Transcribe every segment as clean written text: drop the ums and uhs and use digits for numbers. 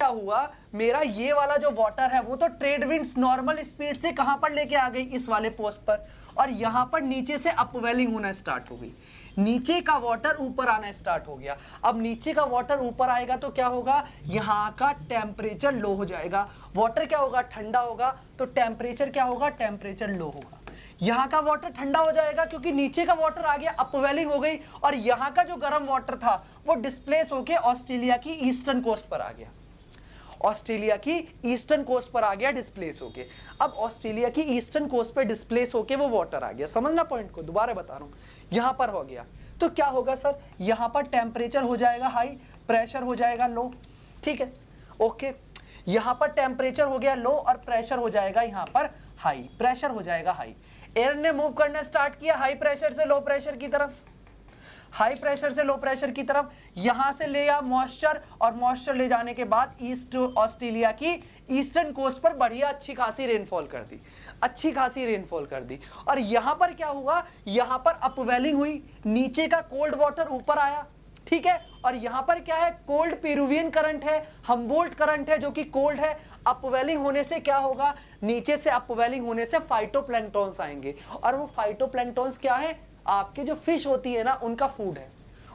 क्या हुआ, मेरा ये वाला जो वाटर है वो तो ट्रेड विंड्स नॉर्मल स्पीड से कहां पर लेके आ गई, इस वाले पोस्ट पर, और यहां पर नीचे से अपवेलिंग होना स्टार्ट हो गई, नीचे का वाटर ऊपर आना स्टार्ट हो गया। अब नीचे का वाटर ऊपर आएगा तो क्या होगा, यहां का टेम्परेचर लो हो जाएगा, वाटर क्या होगा, ठंडा होगा, तो टेम्परेचर क्या होगा, टेम्परेचर लो होगा। यहाँ का वाटर ठंडा हो जाएगा क्योंकि नीचे का वाटर आ गया, अपवेलिंग हो गई, और यहाँ का जो गर्म वाटर था वो डिस्प्लेस होके ऑस्ट्रेलिया की ईस्टर्न कोस्ट पर आ गया, ऑस्ट्रेलिया की ईस्टर्न कोस्ट पर आ गया डिस्प्लेस होके। अब ऑस्ट्रेलिया की ईस्टर्न कोस्ट पर डिस्प्लेस होके वो वाटर आ गया, समझना पॉइंट को, दोबारा बता रहा हूं, यहां पर हो गया तो क्या होगा सर, यहां पर टेम्परेचर हो जाएगा हाई, प्रेशर हो जाएगा लो, ठीक है, ओके, यहां पर टेम्परेचर हो गया लो और प्रेशर हो जाएगा यहां पर हाई, प्रेशर हो जाएगा हाई, एयर ने मूव करना स्टार्ट किया हाई प्रेशर से लो प्रेशर की तरफ, हाई प्रेशर से लो प्रेशर की तरफ, यहां से ले आ मॉइस्चर, और मॉइस्चर ले जाने के बाद ईस्ट ऑस्ट्रेलिया की ईस्टर्न कोस्ट पर बढ़िया अच्छी खासी रेनफॉल कर दी, अच्छी खासी रेनफॉल कर दी, और यहां पर क्या हुआ, यहां पर अपवेलिंग हुई, नीचे का कोल्ड वाटर ऊपर आया, ठीक है, और यहां पर क्या है, कोल्ड पेरुवियन करंट है, हम्बोल्ट करंट है जो कि कोल्ड है, अपवेलिंग होने से क्या होगा, नीचे से अपवेलिंग होने से फाइटोप्लैंक्टन्स आएंगे, और वो फाइटोप्लैंक्टन्स क्या है, आपके जो फिश होती है ना उनका फूड है,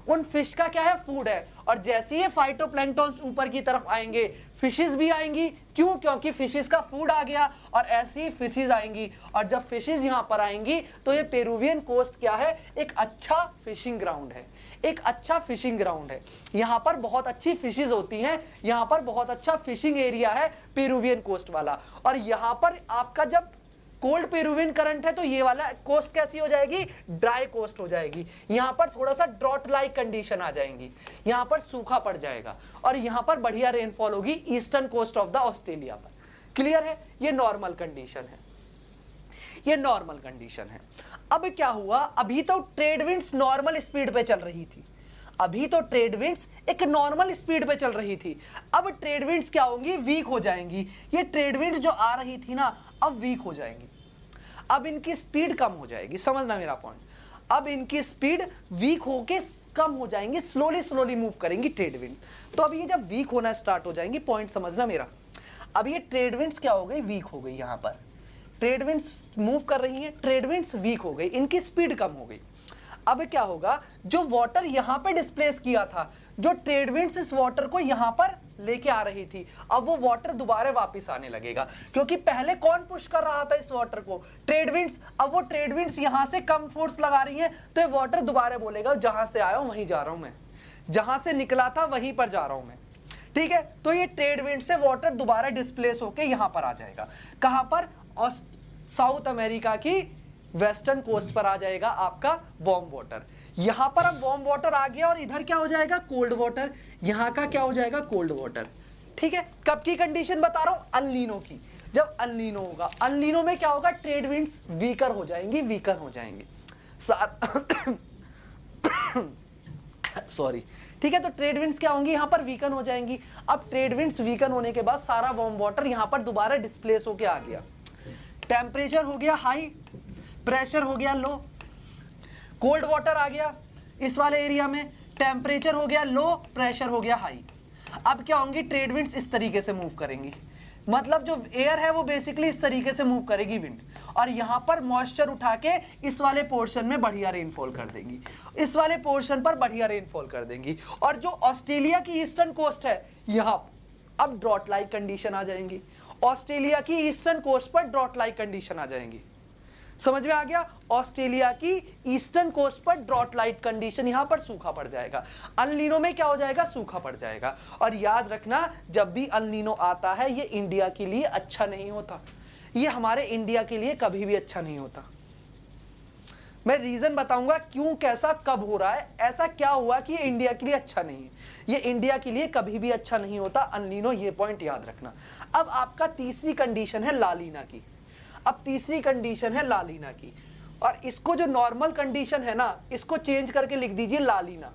उन फिश का क्या है, फूड है, और जैसे ही फाइटोप्लैंक्टन्स ऊपर की तरफ आएंगे फिशेस भी आएंगी, क्यों, क्योंकि फिशेस का फूड आ गया, और ऐसी ही फिशेस आएंगी, और जब फिशेस यहां पर आएंगी तो ये पेरुवियन कोस्ट क्या है, एक अच्छा फिशिंग ग्राउंड है, एक अच्छा फिशिंग ग्राउंड है, यहां पर बहुत अच्छी फिशेस होती हैं, यहां पर बहुत अच्छा फिशिंग एरिया है पेरुवियन कोस्ट वाला, और यहां पर आपका जब कोल्ड पेरुवियन करंट है तो ये वाला कोस्ट कैसी हो जाएगी, ड्राई कोस्ट हो जाएगी, यहां पर थोड़ा सा ड्रॉट लाइक कंडीशन आ जाएंगी, यहां पर सूखा पड़ जाएगा, और यहां पर बढ़िया रेनफॉल होगी eastern coast of the Australia पर, क्लियर है, ये नॉर्मल कंडीशन है, ये नॉर्मल कंडीशन है। अब क्या हुआ, अभी तो ट्रेड विंड्स नॉर्मल स्पीड पे चल रही थी, अभी तो ट्रेड विंड्स एक नॉर्मल स्पीड पे चल रही थी, अब ट्रेड विंड्स क्या होंगी, वीक हो जाएंगी, ये ट्रेड विंड्स जो आ रही थी ना अब वीक हो जाएंगी, अब इनकी स्पीड कम हो जाएगी, समझना मेरा पॉइंट, अब इनकी स्पीड वीक होके कम हो जाएंगी, स्लोली स्लोली मूव करेंगी ट्रेड विंड्स, तो अब ये जब वीक होना स्टार्ट हो जाएंगी, पॉइंट समझना मेरा, अब ये ट्रेड विंड्स क्या हो गई, वीक हो गई, यहां पर ट्रेड विंड्स मूव कर रही हैं, ट्रेड विंड्स वीक हो गई, इनकी स्पीड कम हो गई, अब क्या होगा, जो वाटर यहां पे डिस्प्लेस किया था, जो ट्रेड विंड्स इस वाटर को यहां पर लेके आ रही थी, अब वो वाटर दोबारा वापस आने लगेगा, क्योंकि पहले कौन पुश कर रहा था इस वाटर को, ट्रेड विंड्स, अब वो ट्रेड विंड्स यहां से कम फोर्स लगा रही है, तो ये वाटर दोबारा बोलेगा जहां से आया हूं वहीं जा रहा हूं मैं, जहां से निकला था वहीं पर जा रहा हूं मैं, ठीक है, तो ये ट्रेड विंड से वाटर दोबारा डिस्प्लेस होके यहां पर आ जाएगा, कहां पर, साउथ अमेरिका की वेस्टर्न कोस्ट पर आ जाएगा आपका वार्म वाटर, यहां पर अब वार्म वाटर आ गया और इधर क्या हो जाएगा, कोल्ड वाटर, यहां का क्या हो जाएगा, कोल्ड वाटर, ठीक है, कब की कंडीशन बता रहा हूं, अल-नीनो की, जब अल-नीनो होगा, अल-नीनो में क्या होगा, ट्रेड विंड्स वीकर हो जाएंगी, वीकर हो जाएंगे सॉरी, ठीक है, तो ट्रेड विंड्स क्या होंगी, यहां पर वीकन हो जाएंगी, अब ट्रेड विंड्स वीकन होने के बाद सारा वार्म वाटर यहां पर दोबारा डिस्प्लेस होके आ गया, टेम्परेचर हो गया हाई, प्रेशर हो गया लो, कोल्ड वाटर आ गया इस वाले एरिया में, टेम्परेचर हो गया लो, प्रेशर हो गया हाई, अब क्या होंगी, ट्रेड विंड्स इस तरीके से मूव करेंगी, मतलब जो एयर है वो बेसिकली इस तरीके से मूव करेगी विंड, और यहां पर मॉइस्चर उठा के इस वाले पोर्शन में बढ़िया रेनफॉल कर देंगी, इस वाले पोर्शन पर बढ़िया रेनफॉल कर देंगी, और जो ऑस्ट्रेलिया की ईस्टर्न कोस्ट है यहां अब ड्रॉट लाइक कंडीशन आ जाएंगी, ऑस्ट्रेलिया की ईस्टर्न कोस्ट पर ड्रॉट लाइक कंडीशन आ जाएंगी, समझ में आ गया, ऑस्ट्रेलिया की ईस्टर्न कोस्ट पर ड्रॉट लाइट कंडीशन, यहां पर सूखा पड़ जाएगा, अल-नीनो में क्या हो जाएगा, सूखा पड़ जाएगा, और याद रखना जब भी अल-नीनो आता है ये इंडिया के लिए अच्छा नहीं होता, ये हमारे इंडिया के लिए कभी भी अच्छा नहीं होता, मैं रीजन बताऊंगा क्यों, कैसा, कब हो रहा है, ऐसा क्या हुआ कि ये इंडिया के लिए अच्छा नहीं है, ये इंडिया के लिए कभी भी अच्छा नहीं होता अल-नीनो, ये पॉइंट याद रखना। अब आपका तीसरी कंडीशन है लालीना की, अब तीसरी कंडीशन है लालीना की, और इसको जो नॉर्मल कंडीशन है ना इसको चेंज करके लिख दीजिए लालीना,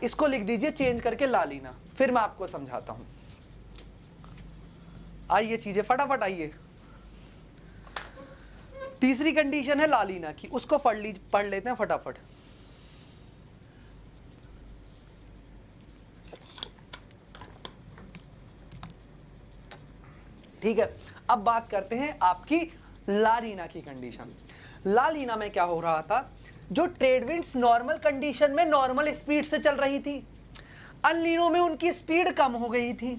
इसको लिख दीजिए चेंज करके लालीना, फिर मैं आपको समझाता हूं, आइए चीजें फटाफट आइए, तीसरी कंडीशन है लालीना की, उसको पढ़ लेते हैं फटाफट, ठीक है, अब बात करते हैं आपकी ला नीना की कंडीशन। ला नीना में क्या हो रहा था, जो ट्रेड विंड्स नॉर्मल कंडीशन में नॉर्मल स्पीड से चल रही थी, अल नीनो में उनकी स्पीड कम हो गई थी,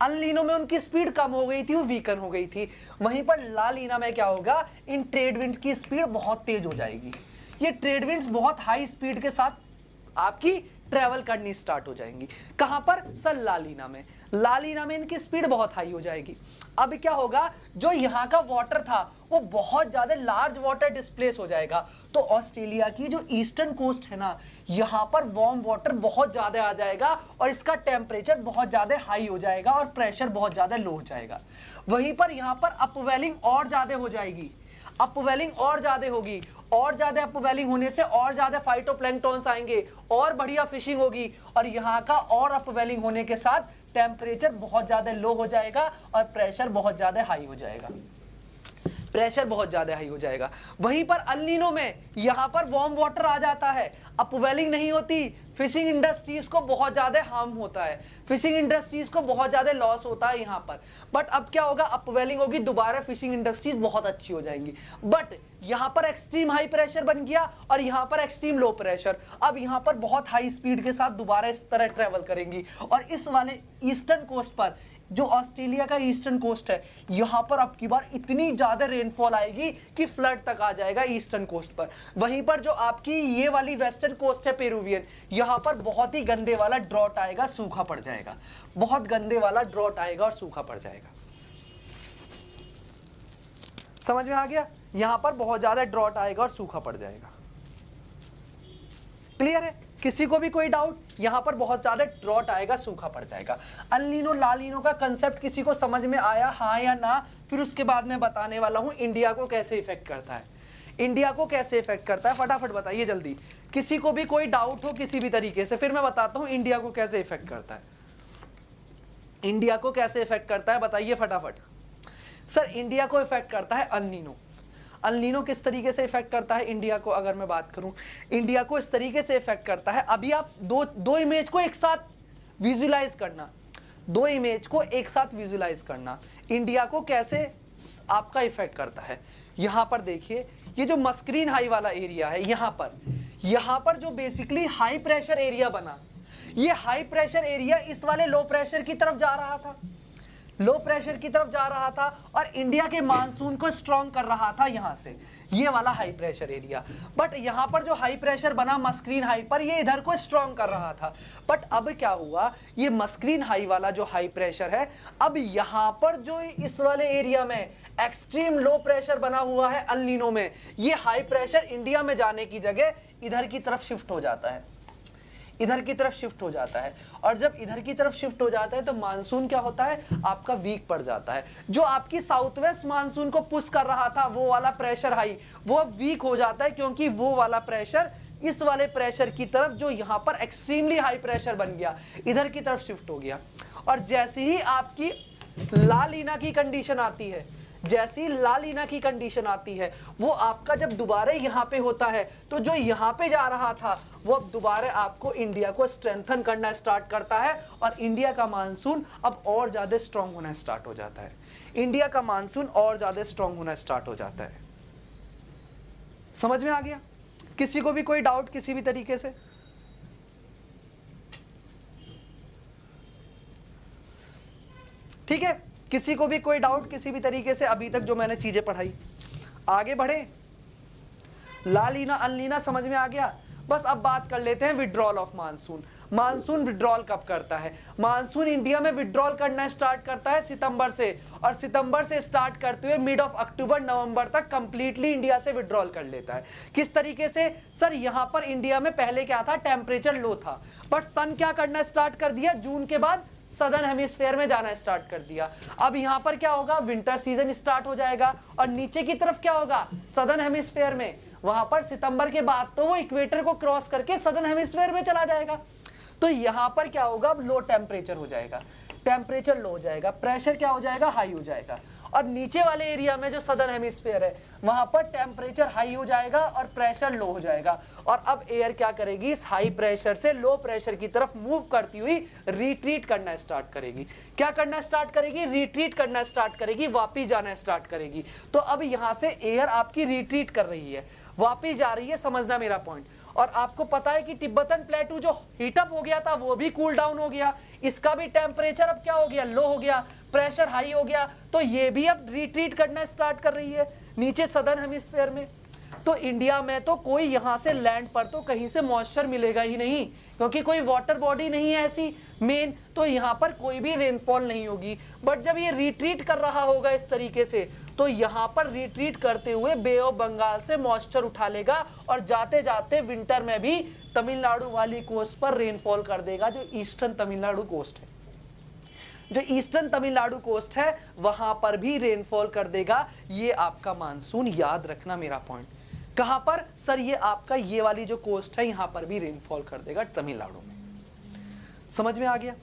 अल नीनो में उनकी स्पीड कम हो गई थी, वो वीकन हो गई थी। वहीं पर ला नीना में क्या होगा, इन ट्रेड विंड्स की स्पीड बहुत तेज हो जाएगी, ये ट्रेड विंड्स बहुत हाई स्पीड के साथ आपकी ट्रेवल करनी स्टार्ट हो जाएंगी। कहां पर सर, ला नीना में। ला नीना में इनकी स्पीड बहुत हाई हो जाएगी। अब क्या होगा, जो यहाँ का वाटर था वो बहुत ज्यादा लार्ज वाटर डिस्प्लेस हो जाएगा, तो ऑस्ट्रेलिया की जो ईस्टर्न कोस्ट है ना, यहाँ पर वार्म वाटर बहुत ज्यादा आ जाएगा और इसका टेम्परेचर बहुत ज्यादा हाई हो जाएगा और प्रेशर बहुत ज्यादा लो हो जाएगा। वहीं पर यहाँ पर अपवेलिंग और ज्यादा हो जाएगी, अपवेलिंग और ज्यादा होगी, और ज्यादा अपवेलिंग होने से और ज्यादा फाइटोप्लैंक्टन्स आएंगे और बढ़िया फिशिंग होगी, और यहाँ का और अपवेलिंग होने के साथ टेम्परेचर बहुत ज्यादा लो हो जाएगा और प्रेशर बहुत ज्यादा हाई हो जाएगा, प्रेशर बहुत ज्यादा हाई हो जाएगा। वहीं पर अल नीनो में यहाँ पर वार्म वाटर आ जाता है, अपवेलिंग नहीं होती, फिशिंग इंडस्ट्रीज को बहुत ज्यादा हार्म होता है, फिशिंग इंडस्ट्रीज को बहुत ज्यादा लॉस होता है यहाँ पर। बट अब क्या होगा, अपवेलिंग होगी, दोबारा फिशिंग इंडस्ट्रीज बहुत अच्छी हो जाएंगी। बट यहाँ पर एक्सट्रीम हाई प्रेशर बन गया और यहाँ पर एक्सट्रीम लो प्रेशर, अब यहाँ पर बहुत हाई स्पीड के साथ दोबारा इस तरह ट्रेवल करेंगी, और इस वाले ईस्टर्न कोस्ट पर, जो ऑस्ट्रेलिया का ईस्टर्न कोस्ट है, यहाँ पर अब की बार इतनी ज्यादा रेनफॉल आएगी कि फ्लड तक आ जाएगा ईस्टर्न कोस्ट पर। वहीं पर जो आपकी ये वाली वेस्टर्न कोस्ट है पेरुवियन, यहाँ पर बहुत ही गंदे वाला ड्रॉट आएगा, सूखा पड़ जाएगा, बहुत गंदे वाला ड्रॉट आएगा और सूखा पड़ जाएगा। समझ में आ गया, यहाँ पर बहुत ज्यादा ड्रॉट आएगा और सूखा पड़ जाएगा। क्लियर है, किसी को भी कोई डाउट, यहां पर बहुत ज्यादा ड्रॉट आएगा, सूखा पड़ जाएगा। अल नीनो ला नीनो का कंसेप्ट किसी को समझ में आया, हाँ या ना? फिर उसके बाद मैं बताने वाला हूं इंडिया को कैसे इफेक्ट करता है, इंडिया को कैसे इफेक्ट करता है, फटाफट बताइए जल्दी, किसी को भी कोई डाउट हो किसी भी तरीके से, फिर मैं बताता हूं इंडिया को कैसे इफेक्ट करता है। इंडिया को कैसे इफेक्ट करता है बताइए फटाफट। सर इंडिया को इफेक्ट करता है अल नीनो। अल नीनो किस तरीके से इफेक्ट करता है इंडिया को, अगर मैं बात करूं, इंडिया को इस तरीके से इफेक्ट करता है। अभी आप दो इमेज को एक साथ विजुलाइज करना, दो इमेज को एक साथ विजुलाइज करना, इंडिया को कैसे आपका इफेक्ट करता है। यहां पर देखिए, ये जो मस्क्रीन हाई वाला एरिया है, यहां पर जो बेसिकली हाई प्रेशर एरिया बना, ये हाई प्रेशर एरिया इस वाले लो प्रेशर की तरफ जा रहा था, लो प्रेशर की तरफ जा रहा था, और इंडिया के मानसून को स्ट्रॉन्ग कर रहा था यहां से, ये वाला हाई प्रेशर एरिया। बट यहां पर जो हाई प्रेशर बना मस्क्रीन हाई पर, ये इधर को स्ट्रॉन्ग कर रहा था। बट अब क्या हुआ, ये मस्क्रीन हाई वाला जो हाई प्रेशर है, अब यहां पर जो इस वाले एरिया में एक्सट्रीम लो प्रेशर बना हुआ है अल नीनो में, ये हाई प्रेशर इंडिया में जाने की जगह इधर की तरफ शिफ्ट हो जाता है, इधर की तरफ शिफ्ट हो जाता है। और जब इधर की तरफ शिफ्ट हो जाता है तो मानसून क्या होता है, आपका वीक पड़ जाता है। जो आपकी साउथ वेस्ट मानसून को पुश कर रहा था, वो वाला प्रेशर हाई, वो अब वीक हो जाता है, क्योंकि वो वाला प्रेशर इस वाले प्रेशर की तरफ, जो यहां पर एक्सट्रीमली हाई प्रेशर बन गया, इधर की तरफ शिफ्ट हो गया। और जैसे ही आपकी ला नीना की कंडीशन आती है, जैसी ला नीना की कंडीशन आती है, वो आपका जब दोबारा यहाँ पे होता है, तो जो यहाँ पे जा रहा था वो अब दोबारा आपको इंडिया को स्ट्रेंथन करना स्टार्ट करता है, और इंडिया का मानसून अब और ज्यादा स्ट्रांग होना स्टार्ट हो जाता है, इंडिया का मानसून और ज्यादा स्ट्रांग होना स्टार्ट हो जाता है। समझ में आ गया, किसी को भी कोई डाउट किसी भी तरीके से? ठीक है, किसी को भी कोई डाउट किसी भी तरीके से अभी तक जो मैंने चीजें पढ़ाई? आगे बढ़े, ला नीना अल नीना समझ में आ गया। बस अब बात कर लेते हैं withdrawal of monsoon. Monsoon withdrawal कब करता है? मानसून इंडिया में विड्रॉल करना स्टार्ट करता है सितंबर से, और सितंबर से स्टार्ट करते हुए मिड ऑफ अक्टूबर नवंबर तक कंप्लीटली इंडिया से विड्रॉल कर लेता है। किस तरीके से? सर यहां पर इंडिया में पहले क्या था, टेम्परेचर लो था, बट सन क्या करना स्टार्ट कर दिया, जून के बाद सदर्न हेमिस्फीयर में जाना स्टार्ट कर दिया। अब यहां पर क्या होगा, विंटर सीजन स्टार्ट हो जाएगा, और नीचे की तरफ क्या होगा, सदर्न हेमिस्फीयर में, वहां पर सितंबर के बाद तो वो इक्वेटर को क्रॉस करके सदर्न हेमिस्फीयर में चला जाएगा। तो यहां पर क्या होगा, अब लो टेम्परेचर हो जाएगा, टेम्परेचर लो हो जाएगा, प्रेशर क्या हो जाएगा, हाई हो जाएगा। और नीचे वाले एरिया में जो सदर्न हेमिस्फीयर है वहां पर टेम्परेचर हाई हो जाएगा और प्रेशर लो हो जाएगा। और अब एयर क्या करेगी, इस हाई प्रेशर से लो प्रेशर की तरफ मूव करती हुई रिट्रीट करना स्टार्ट करेगी। क्या करना स्टार्ट करेगी, रिट्रीट करना स्टार्ट करेगी, वापिस जाना स्टार्ट करेगी। तो अब यहां से एयर आपकी रिट्रीट कर रही है, वापिस जा रही है, समझना मेरा पॉइंट। और आपको पता है कि तिब्बतन प्लेटू जो हीटअप हो गया था वो भी कूल डाउन हो गया, इसका भी टेम्परेचर अब क्या हो गया, लो हो गया, प्रेशर हाई हो गया, तो ये भी अब रिट्रीट करना स्टार्ट कर रही है नीचे सदर्न हेमिस्फीयर में। तो इंडिया में तो कोई यहां से लैंड पर तो कहीं से मॉइस्चर मिलेगा ही नहीं, क्योंकि कोई वाटर बॉडी नहीं है ऐसी मेन, तो यहां पर कोई भी रेनफॉल नहीं होगी। बट जब ये रिट्रीट कर रहा होगा इस तरीके से, तो यहां पर रिट्रीट करते हुए बे ऑफ बंगाल से मॉइस्चर उठा लेगा और जाते जाते विंटर में भी तमिलनाडु वाली कोस्ट पर रेनफॉल कर देगा, जो ईस्टर्न तमिलनाडु कोस्ट है, जो ईस्टर्न तमिलनाडु कोस्ट है वहां पर भी रेनफॉल कर देगा। ये आपका मानसून, याद रखना मेरा पॉइंट। कहां पर सर, ये आपका ये वाली जो कोस्ट है यहां पर भी रेनफॉल कर देगा तमिलनाडु में। समझ में आ गया?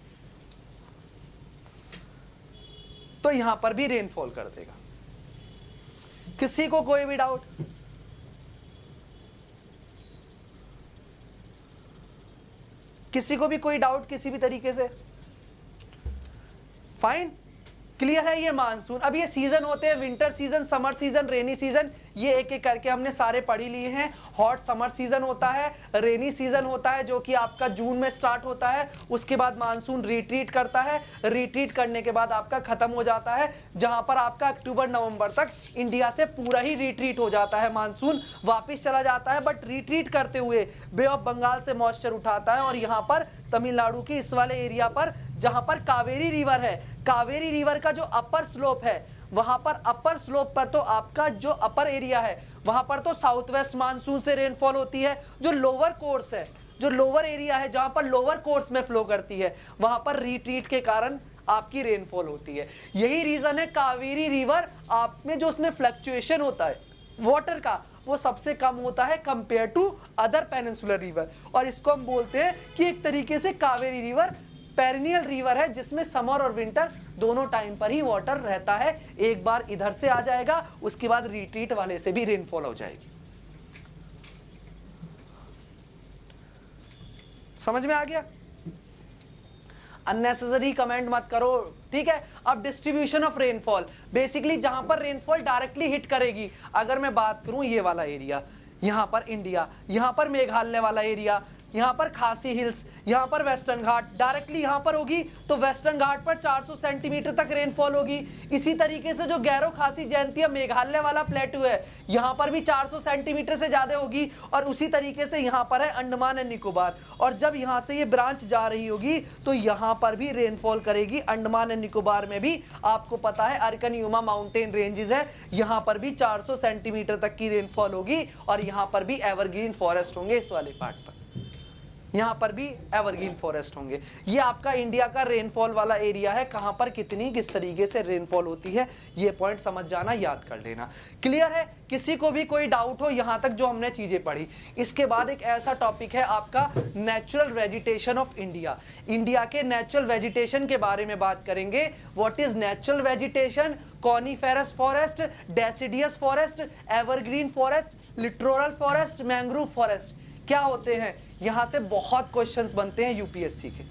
तो यहां पर भी रेनफॉल कर देगा। किसी को कोई भी डाउट? किसी को भी कोई डाउट किसी भी तरीके से? फाइन, क्लियर है? ये मानसून, अब ये सीजन होते हैं, winter season, summer season, rainy season, ये एक एक करके हमने सारे पढ़ ही लिए हैं। हॉट समर सीजन होता है, रेनी सीजन होता है जो कि आपका जून में स्टार्ट होता है, उसके बाद मानसून रिट्रीट करता है, रिट्रीट करने के बाद आपका खत्म हो जाता है, जहां पर आपका अक्टूबर नवंबर तक इंडिया से पूरा ही रिट्रीट हो जाता है, मानसून वापिस चला जाता है। बट रिट्रीट करते हुए बे ऑफ बंगाल से मॉइस्चर उठाता है और यहाँ पर तमिलनाडु की इस वाले एरिया पर जहां पर कावेरी रिवर है, कावेरी रिवर का जो अपर स्लोप है वहां पर, अपर स्लोप पर तो आपका जो अपर एरिया है वहां पर तो साउथ वेस्ट मानसून से रेनफॉल होती है। जो लोअर कोर्स है, जो लोअर एरिया है जहां पर लोअर कोर्स में फ्लो करती है वहां पर रिट्रीट के कारण आपकी रेनफॉल होती है। यही रीजन है कावेरी रिवर आप में जो उसमें फ्लक्चुएशन होता है वाटर का, वो सबसे कम होता है compare to other peninsular river. और इसको हम बोलते हैं कि एक तरीके से कावेरी रिवर पेरिनियल रिवर है, जिसमें समर और विंटर दोनों टाइम पर ही वाटर रहता है। एक बार इधर से आ जाएगा, उसके बाद रिट्रीट वाले से भी रेनफॉल हो जाएगी। समझ में आ गया? अननेसेसरी कमेंट मत करो, ठीक है? अब डिस्ट्रीब्यूशन ऑफ रेनफॉल, बेसिकली जहां पर रेनफॉल डायरेक्टली हिट करेगी, अगर मैं बात करूं ये वाला एरिया, यहां पर इंडिया, यहां पर मेघालय वाला एरिया, यहां पर खासी हिल्स, यहां पर वेस्टर्न घाट, डायरेक्टली यहां पर होगी तो वेस्टर्न घाट पर 400 सेंटीमीटर तक रेनफॉल होगी। इसी तरीके से जो गैरो खासी जयंतिया मेघालय वाला प्लेटू है यहां पर भी 400 सेंटीमीटर से ज्यादा होगी। और उसी तरीके से यहां पर है अंडमान एंड निकोबार, और जब यहां से ये ब्रांच जा रही होगी तो यहां पर भी रेनफॉल करेगी। अंडमान एंड निकोबार में भी आपको पता है अर्कनयुमा माउंटेन रेंजेस है, यहां पर भी 400 सेंटीमीटर तक की रेनफॉल होगी। और यहां पर भी एवरग्रीन फॉरेस्ट होंगे, इस वाले पार्ट पर यहां पर भी एवरग्रीन फॉरेस्ट होंगे। ये आपका इंडिया का रेनफॉल वाला एरिया है, कहां पर कितनी किस तरीके से रेनफॉल होती है, ये पॉइंट समझ जाना, याद कर लेना। क्लियर है? किसी को भी कोई डाउट हो यहां तक जो हमने चीजें पढ़ी? इसके बाद एक ऐसा टॉपिक है आपका natural vegetation of India. India के नेचुरल वेजिटेशन के बारे में बात करेंगे। What is natural vegetation? Coniferous forest, deciduous forest, evergreen forest, littoral forest, mangrove forest क्या होते हैं? यहां से बहुत क्वेश्चंस बनते हैं यूपीएससी के।